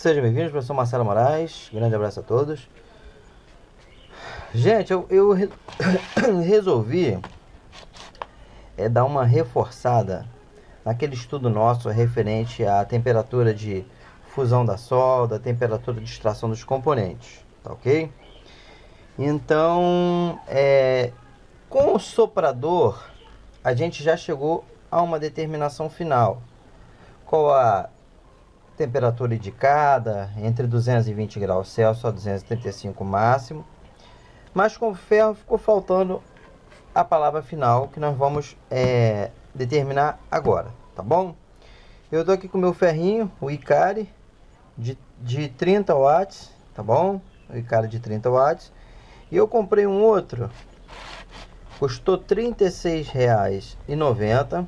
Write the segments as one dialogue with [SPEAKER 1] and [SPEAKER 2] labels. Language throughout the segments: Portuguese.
[SPEAKER 1] Sejam bem-vindos, professor Marcelo Moraes. Grande abraço a todos. Gente, eu resolvi dar uma reforçada naquele estudo nosso referente à temperatura de fusão da solda, temperatura de extração dos componentes, tá ok? Então, com o soprador, a gente já chegou a uma determinação final. Qual a temperatura indicada? Entre 220 graus Celsius a 235 máximo. Mas com o ferro ficou faltando a palavra final, que nós vamos determinar agora, tá bom? Eu estou aqui com o meu ferrinho, o Icari, de 30 watts, tá bom? O Icari de 30 watts. E eu comprei um outro, custou R$ 36,90,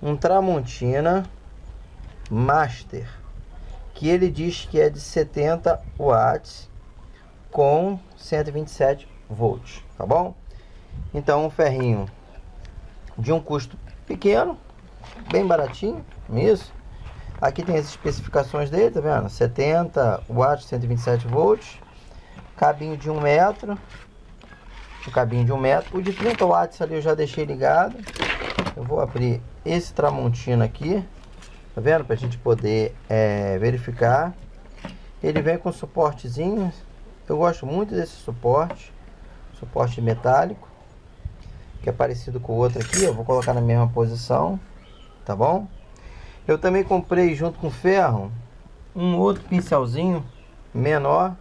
[SPEAKER 1] um Tramontina Master, que ele diz que é de 70 watts com 127 volts, tá bom? Então, um ferrinho de um custo pequeno, bem baratinho, isso. Aqui tem as especificações dele, tá vendo? 70 watts, 127 volts, cabinho de 1 metro, o cabinho de 1 metro. O de 30 watts ali eu já deixei ligado. Eu vou abrir esse Tramontina aqui, tá vendo? Pra gente poder verificar. Ele vem com suportezinho. Eu gosto muito desse suporte metálico, que é parecido com o outro aqui. Eu vou colocar na mesma posição, tá bom? Eu também comprei junto com o ferro um outro pincelzinho menor,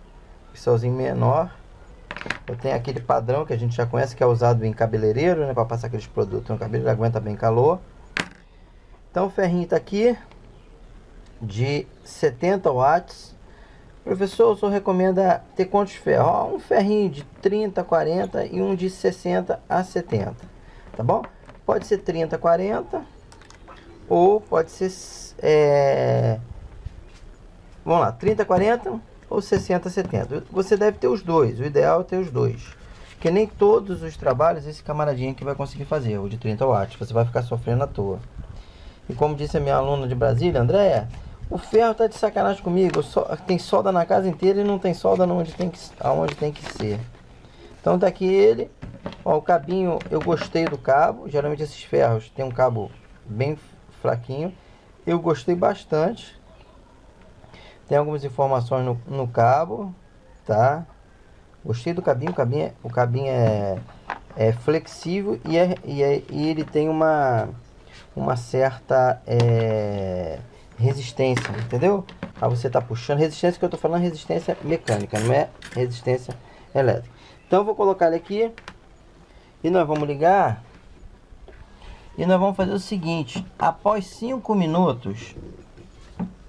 [SPEAKER 1] Eu tenho aquele padrão que a gente já conhece, que é usado em cabeleireiro, né, para passar aqueles produtos no cabelo, ele aguenta bem calor. Então o ferrinho está aqui de 70 watts. Professor, o senhor recomenda ter quantos ferros? Um ferrinho de 30, 40 e um de 60 a 70, tá bom? Pode ser 30, 40 ou pode ser vamos lá, 30, 40 ou 60, 70. Você deve ter os dois, o ideal é ter os dois, porque nem todos os trabalhos esse camaradinho aqui vai conseguir fazer, o de 30 watts, você vai ficar sofrendo à toa. E como disse a minha aluna de Brasília, Andréia, o ferro tá de sacanagem comigo, tem solda na casa inteira e não tem solda aonde tem que ser. Então tá aqui ele, ó, o cabinho, eu gostei do cabo, geralmente esses ferros tem um cabo bem fraquinho, eu gostei bastante. Tem algumas informações no cabo, tá? Gostei do cabinho, o cabinho é flexível e ele tem uma certa resistência, entendeu? Aí você tá puxando, resistência que eu tô falando, resistência mecânica, não é resistência elétrica. Então eu vou colocar ele aqui e nós vamos ligar e nós vamos fazer o seguinte: após 5 minutos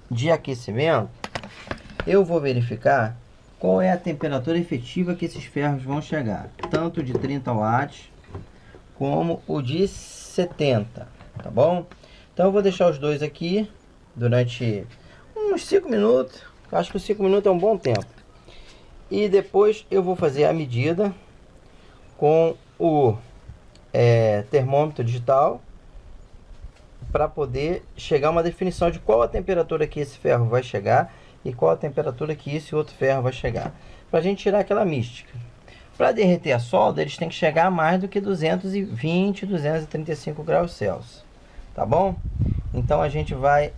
[SPEAKER 1] de aquecimento, eu vou verificar qual é a temperatura efetiva que esses ferros vão chegar, tanto de 30 watts como o de 70, tá bom? Então eu vou deixar os dois aqui durante uns 5 minutos, acho que os 5 minutos é um bom tempo. E depois eu vou fazer a medida com o termômetro digital, para poder chegar a uma definição de qual a temperatura que esse ferro vai chegar e qual a temperatura que esse outro ferro vai chegar, para a gente tirar aquela mística. Para derreter a solda, eles têm que chegar a mais do que 220, 235 graus Celsius, tá bom? Então a gente vai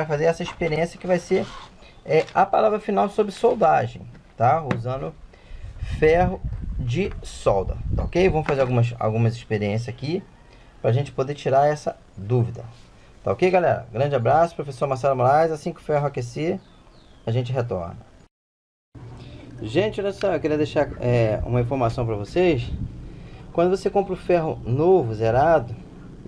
[SPEAKER 1] fazer essa experiência que vai ser a palavra final sobre soldagem, tá? Usando ferro de solda, tá ok? Vamos fazer algumas experiências aqui para a gente poder tirar essa dúvida. Tá ok, galera? Grande abraço, professor Marcelo Moraes. Assim que o ferro aquecer, a gente retorna. Gente, olha só, eu queria deixar uma informação para vocês. Quando você compra o ferro novo, zerado,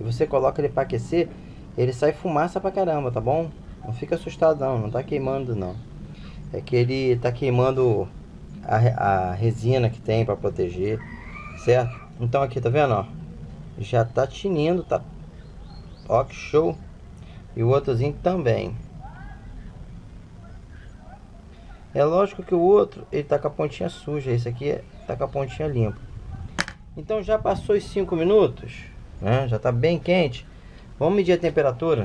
[SPEAKER 1] e você coloca ele para aquecer, ele sai fumaça pra caramba, tá bom? Não fica assustado não tá queimando não. É que ele tá queimando a resina que tem para proteger, certo? Então aqui, tá vendo, ó? Já tá tinindo, tá? Ó, que show! E o outrozinho também. É lógico que o outro, ele tá com a pontinha suja. Esse aqui tá com a pontinha limpa. Então já passou os 5 minutos, né? Já tá bem quente. Vamos medir a temperatura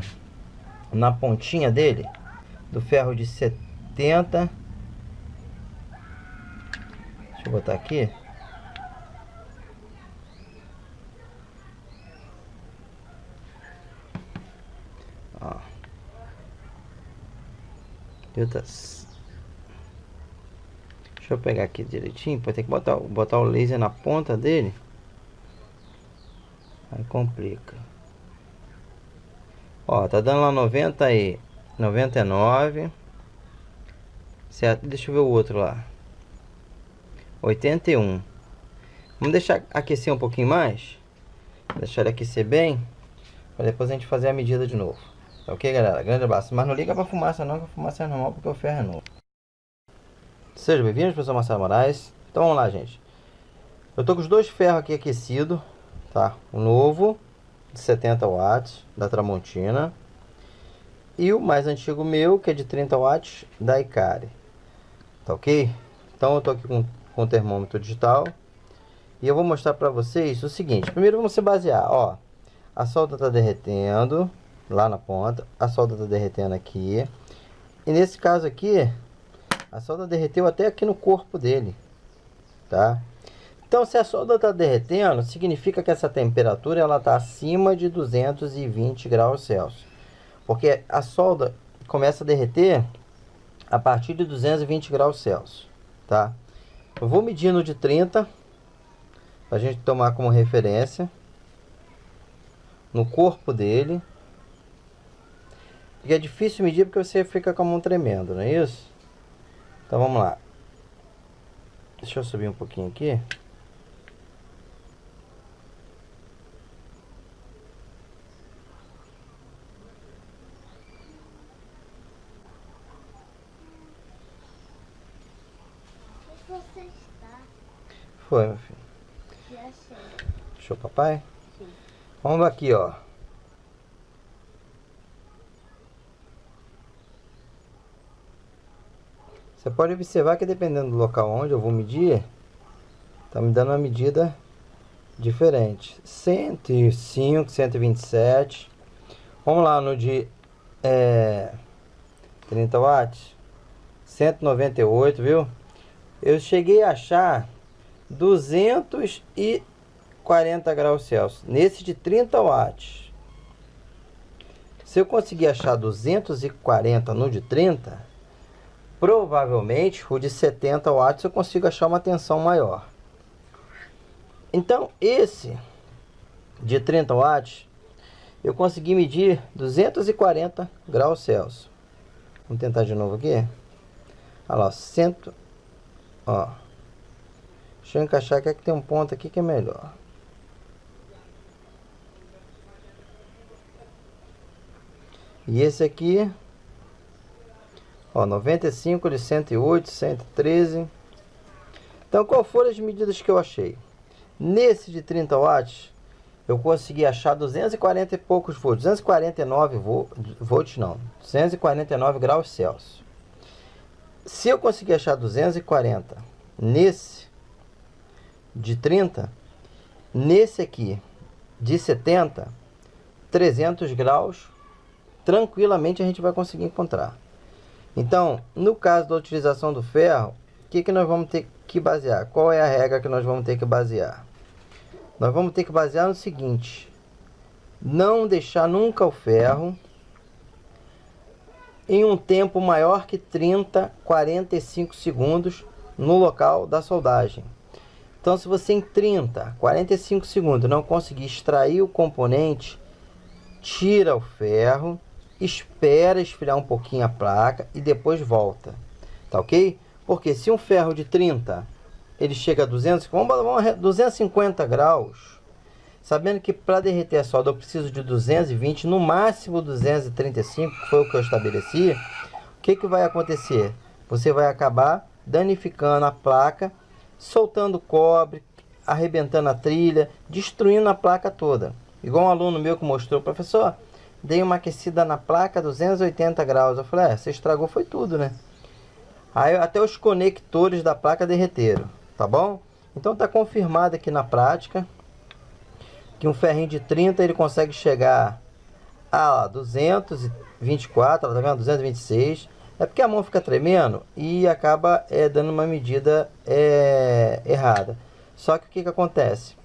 [SPEAKER 1] na pontinha dele. do ferro de 70. Deixa eu botar aqui. Ó. Deixa eu pegar aqui direitinho, para ter que botar o laser na ponta dele. Aí complica. Ó, tá dando lá 99. Certo? Deixa eu ver o outro lá. 81. Vamos deixar aquecer um pouquinho mais. Deixar ele aquecer bem, para depois a gente fazer a medida de novo. Tá ok, galera? Grande abraço. Mas não liga pra fumaça não, que a fumaça é normal, porque o ferro é novo. Sejam bem-vindos, professor Marcelo Moraes. Então vamos lá, gente. Eu tô com os dois ferros aqui aquecidos, tá? O novo, de 70 watts, da Tramontina. E o mais antigo meu, que é de 30 watts, da Icari. Tá ok? Então eu tô aqui com o termômetro digital. E eu vou mostrar para vocês o seguinte. Primeiro vamos se basear, ó. A solda tá derretendo lá na ponta. A solda tá derretendo aqui. E nesse caso aqui, a solda derreteu até aqui no corpo dele, tá? Então se a solda tá derretendo, significa que essa temperatura ela tá acima de 220 graus Celsius. Porque a solda começa a derreter a partir de 220 graus Celsius, tá? Eu vou medindo de 30, pra gente tomar como referência, no corpo dele. E é difícil medir porque você fica com a mão tremendo, não é isso? Então vamos lá. Deixa eu subir um pouquinho aqui.
[SPEAKER 2] Você está?
[SPEAKER 1] Foi, meu filho.
[SPEAKER 2] Já achei.
[SPEAKER 1] Show, papai?
[SPEAKER 2] Sim.
[SPEAKER 1] Vamos aqui, ó. Você pode observar que dependendo do local onde eu vou medir, tá me dando uma medida diferente. 105, 127. Vamos lá no de 30 watts. 198, viu? Eu cheguei a achar 240 graus Celsius nesse de 30 watts. Se eu conseguir achar 240 no de 30, provavelmente o de 70 watts eu consigo achar uma tensão maior. Então esse de 30 watts eu consegui medir 240 graus Celsius. Vamos tentar de novo aqui. Olha lá, ó. Deixa eu encaixar que tem um ponto aqui que é melhor. E esse aqui, ó, 95 de 108, 113. Então, qual foram as medidas que eu achei? Nesse de 30 watts, eu consegui achar 240 e poucos volts. 249 volts não, 249 graus Celsius. Se eu conseguir achar 240 nesse de 30, nesse aqui de 70, 300 graus, tranquilamente a gente vai conseguir encontrar. Então, no caso da utilização do ferro, o que nós vamos ter que basear? Qual é a regra que nós vamos ter que basear? Nós vamos ter que basear no seguinte: não deixar nunca o ferro em um tempo maior que 30, 45 segundos no local da soldagem. Então, se você em 30, 45 segundos não conseguir extrair o componente, tira o ferro, espera esfriar um pouquinho a placa e depois volta, tá ok? Porque se um ferro de 30 ele chega a 250 graus, sabendo que para derreter a solda eu preciso de 220, no máximo 235, que foi o que eu estabeleci, o que vai acontecer? Você vai acabar danificando a placa, soltando cobre, arrebentando a trilha, destruindo a placa toda. Igual um aluno meu que mostrou: professor, dei uma aquecida na placa a 280 graus. Eu falei: você estragou foi tudo, né? Aí até os conectores da placa derreteram, tá bom? Então tá confirmado aqui na prática que um ferrinho de 30 ele consegue chegar a 224, tá vendo? 226. É porque a mão fica tremendo e acaba dando uma medida errada. Só que o que acontece?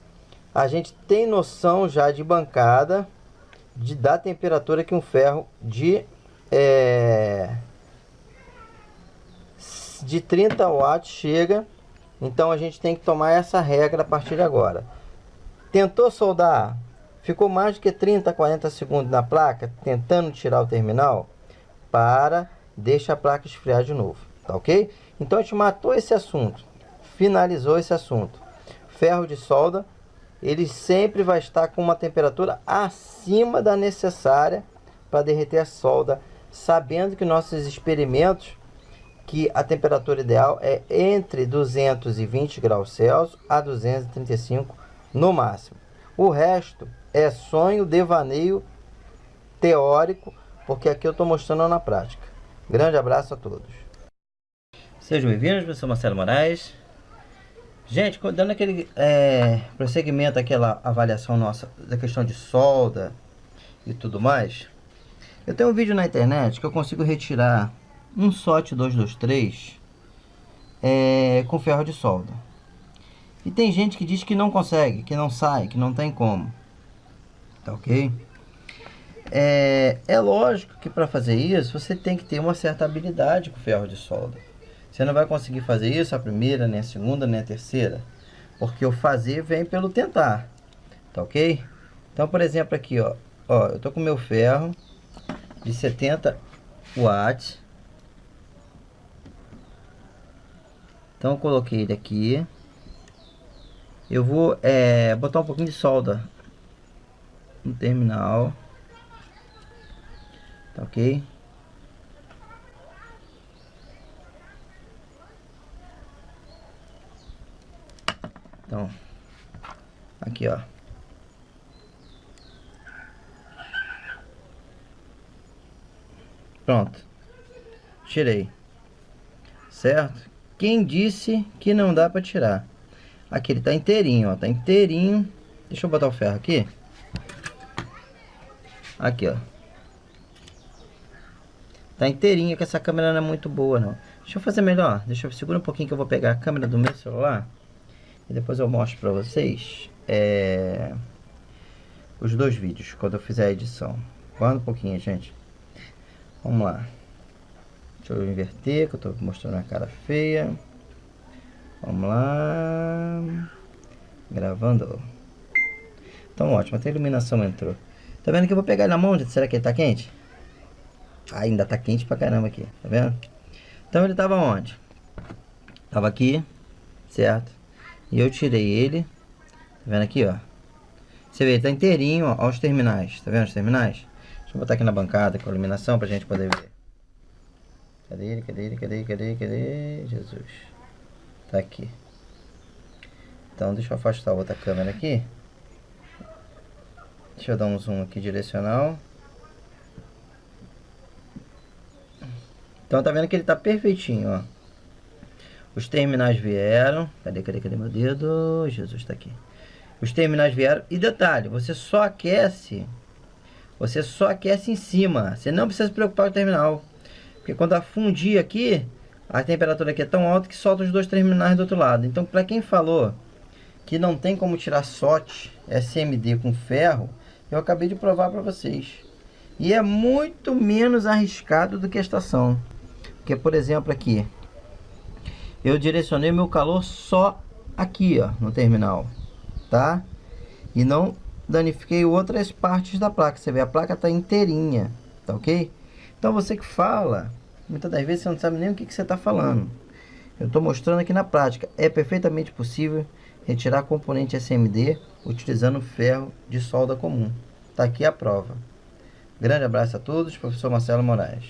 [SPEAKER 1] A gente tem noção já de bancada da temperatura que um ferro de 30 watts chega. Então a gente tem que tomar essa regra a partir de agora. Tentou soldar, ficou mais do que 30, 40 segundos na placa tentando tirar o terminal, deixa a placa esfriar de novo, tá ok? Então a gente matou esse assunto, finalizou esse assunto. Ferro de solda, ele sempre vai estar com uma temperatura acima da necessária para derreter a solda, sabendo que nossos experimentos, que a temperatura ideal é entre 220 graus Celsius a 235 no máximo. O resto é sonho, devaneio teórico, porque aqui eu estou mostrando na prática. Grande abraço a todos. Sejam bem-vindos, eu sou Marcelo Moraes. Gente, dando aquele prosseguimento àquela avaliação nossa da questão de solda e tudo mais, eu tenho um vídeo na internet que eu consigo retirar um SOT 223 com ferro de solda. E tem gente que diz que não consegue, que não sai, que não tem como. Tá ok? É lógico que para fazer isso você tem que ter uma certa habilidade com ferro de solda. Você não vai conseguir fazer isso a primeira, nem a segunda, nem a terceira, porque o fazer vem pelo tentar, tá ok? Então, por exemplo, aqui, ó, eu tô com meu ferro de 70 watts. Então, eu coloquei ele aqui. Eu vou botar um pouquinho de solda no terminal, tá ok? Então, aqui ó, pronto, tirei, certo? Quem disse que não dá para tirar? Aqui ele tá inteirinho, ó, tá inteirinho. Deixa eu botar o ferro aqui. Aqui ó, tá inteirinho, que essa câmera não é muito boa não. Deixa eu fazer melhor, deixa eu segurar um pouquinho que eu vou pegar a câmera do meu celular e depois eu mostro pra vocês os dois vídeos quando eu fizer a edição. Guarda um pouquinho, gente. Vamos lá. Deixa eu inverter, que eu tô mostrando a cara feia. Vamos lá. Gravando. Então ótimo, até a iluminação entrou. Tá vendo que eu vou pegar ele na mão, gente? Será que ele tá quente? Ainda tá quente pra caramba aqui, tá vendo? Então ele tava onde? Tava aqui, certo? E eu tirei ele. Tá vendo aqui, ó? Você vê, ele tá inteirinho, ó, os terminais. Tá vendo os terminais? Deixa eu botar aqui na bancada com a iluminação pra gente poder ver. Cadê ele? Cadê ele? Cadê ele? Cadê ele? Cadê? Jesus. Tá aqui. Então deixa eu afastar a outra câmera aqui. Deixa eu dar um zoom aqui direcional. Então tá vendo que ele tá perfeitinho, ó. Os terminais vieram. Cadê meu dedo? Jesus, tá aqui. Os terminais vieram. E detalhe, você só aquece em cima. Você não precisa se preocupar com o terminal. Porque quando afundir aqui, a temperatura aqui é tão alta que solta os dois terminais do outro lado. Então, para quem falou que não tem como tirar SOT SMD com ferro, eu acabei de provar para vocês. E é muito menos arriscado do que a estação. Porque, por exemplo, aqui, eu direcionei meu calor só aqui, ó, no terminal, tá? E não danifiquei outras partes da placa. Você vê, a placa tá inteirinha, tá ok? Então você que fala, muitas das vezes você não sabe nem o que você está falando. Eu estou mostrando aqui na prática. É perfeitamente possível retirar componente SMD utilizando ferro de solda comum. Está aqui a prova. Grande abraço a todos, professor Marcelo Moraes.